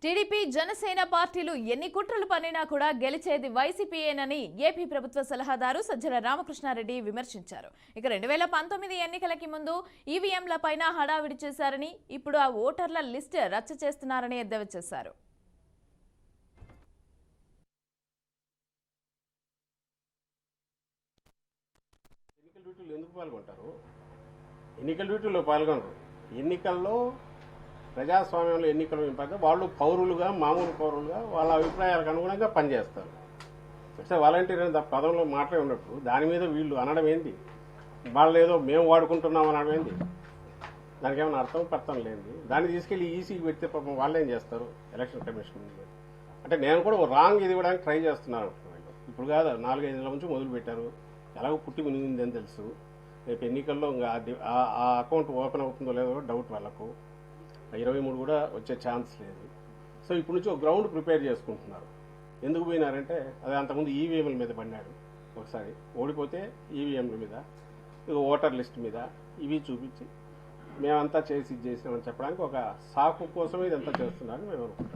TDP Janasena పార్టీలు ఎన్ని కుట్రలు పన్నినా కూడా గెలిచేది వైసీపీయేనని ఏపీ ప్రభుత్వ సలహాదారు సజ్జల రామకృష్ణారెడ్డి విమర్శించారు. ఇక 2019 ఎన్నికలకి ముందు ఈవీఎంలపైన హడావిడి చేశారని, ఇప్పుడు ఆ ఓటర్ల లిస్ట్ రచ్చ చేస్తున్నారని ఎద్దేవా చేశారు. ఎన్నికల డ్యూటీలో పాల్గొనరు. ఎన్నికల్లో ప్రజాస్వామ్యంలో ఎన్నికలు ఇంపాక వాళ్ళు పౌరులుగా, మామూలు పౌరులుగా వాళ్ళ అభిప్రాయాలకు అనుగుణంగా పనిచేస్తారు. అంటే వాలంటీర్ అనే పదంలో మాట్లాడి ఉన్నప్పుడు దాని మీద వీళ్ళు అనడం ఏంటి? వాళ్ళు ఏదో మేము వాడుకుంటున్నాం అనడం ఏంటి? దానికి ఏమైనా అర్థం లేనిది. దాన్ని తీసుకెళ్లి ఈసీకి పెడితే పాపం వాళ్ళు ఏం చేస్తారు? ఎలక్షన్ కమిషన్ అంటే నేను కూడా రాంగ్ ఇది ఇవ్వడానికి ట్రై చేస్తున్నాను. ఇప్పుడు కాదు, 4-5 నెలల నుంచి మొదలు పెట్టారు. ఎలాగో పుట్టి మునిగింది అని తెలుసు. రేపు ఎన్నికల్లో ఇంకా ఆ అకౌంట్ ఓపెన్ అవుతుందో లేదో డౌట్ వాళ్ళకు. 23 కూడా వచ్చే ఛాన్స్ లేదు. సో ఇప్పటి నుంచి ఒక గ్రౌండ్ ప్రిపేర్ చేసుకుంటున్నారు. ఎందుకు పోయినారంటే అది అంతకుముందు ఈవీఎంల మీద పడినాడు. ఒకసారి ఓడిపోతే ఈవీఎంల మీద, ఇక ఓటర్ లిస్ట్ మీద ఇవి చూపించి మేమంతా చేసి చేసామని చెప్పడానికి ఒక సాకు కోసమే ఇదంతా చేస్తున్నారని మేము అనుకుంటాం.